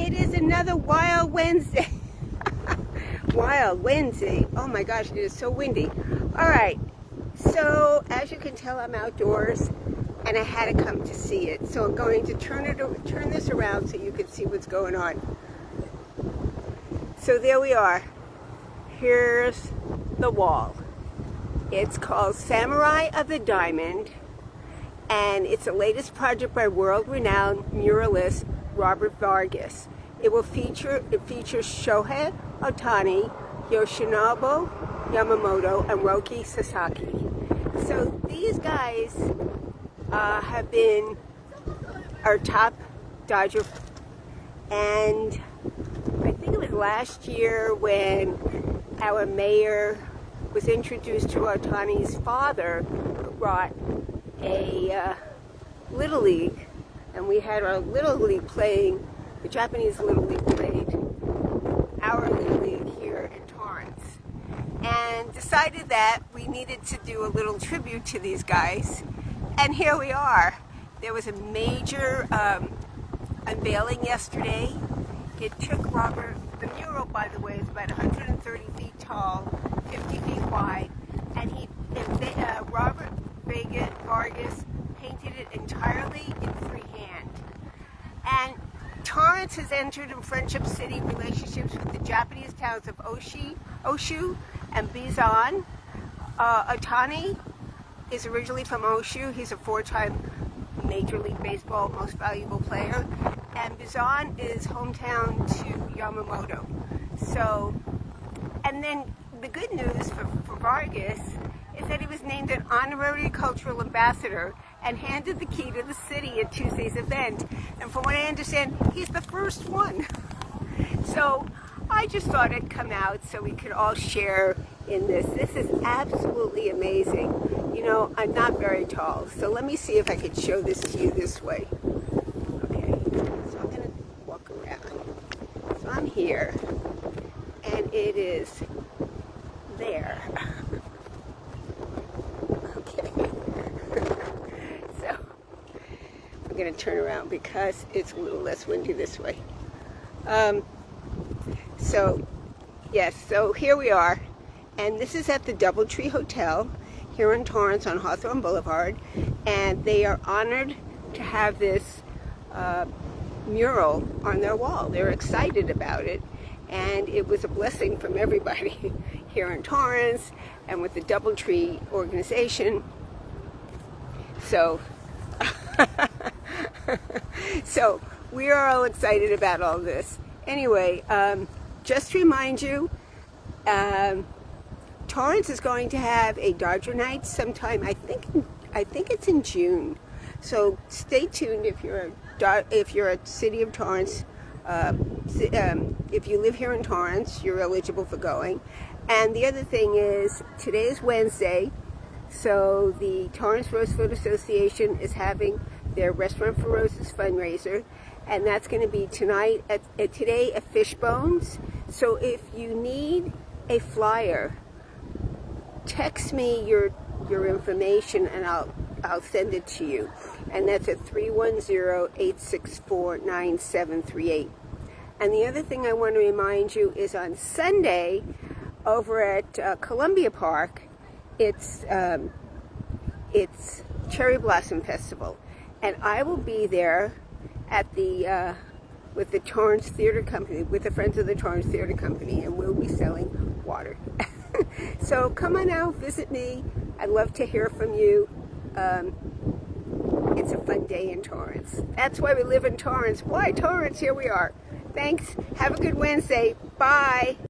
It is another Wild Wednesday. Wild Wednesday. Oh my gosh, it is so windy. All right. So as you can tell, I'm outdoors, and I had to come to see it. So I'm going to turn this around so you can see what's going on. So there we are. Here's the wall. It's called Samurai of the Diamond, and it's the latest project by world-renowned muralist Robert Vargas. It features Shohei Ohtani, Yoshinobu Yamamoto, and Roki Sasaki. So these guys have been our top Dodger, and I think it was last year when our mayor was introduced to Ohtani's father, who brought a Little League, and we had our Little League playing, the Japanese Little League played our Little League here in Torrance, and decided that we needed to do a little tribute to these guys, and here we are. There was a major unveiling yesterday. It took Robert, the mural by the way is about 130 feet tall, 50 feet wide, and Robert Vargas painted it entirely in freehand. And Torrance has entered in Friendship City relationships with the Japanese towns of Oshu and Bizen. Ohtani is originally from Oshu. He's a four-time Major League Baseball most valuable player. And Bizen is hometown to Yamamoto. So, and then the good news for Vargas is that he was named an honorary cultural ambassador and handed the key to the city at Tuesday's event. And from what I understand, he's the first one. So I just thought I'd come out so we could all share in this. This is absolutely amazing. You know, I'm not very tall, so let me see if I could show this to you this way. Okay, so I'm gonna walk around. So I'm here, and it is there. I'm going to turn around because it's a little less windy this way. So here we are, and this is at the DoubleTree Hotel here in Torrance on Hawthorne Boulevard, and they are honored to have this mural on their wall. They're excited about it, and it was a blessing from everybody here in Torrance and with the DoubleTree organization. So so we are all excited about all this. Anyway, just to remind you, Torrance is going to have a Dodger night sometime. I think it's in June. So stay tuned if you're a city of Torrance. If you live here in Torrance, you're eligible for going. And the other thing is, today is Wednesday, so the Torrance Rosefoot Association is having their Restaurant for Roses fundraiser, and that's going to be today at Fishbones. So if you need a flyer, text me your information and I'll send it to you. And that's at 310-864-9738. And the other thing I want to remind you is on Sunday over at Columbia Park, it's Cherry Blossom Festival. And I will be there at with the Torrance Theater Company, with the Friends of the Torrance Theater Company, and we'll be selling water. So come on out, visit me. I'd love to hear from you. It's a fun day in Torrance. That's why we live in Torrance. Why Torrance? Here we are. Thanks. Have a good Wednesday. Bye.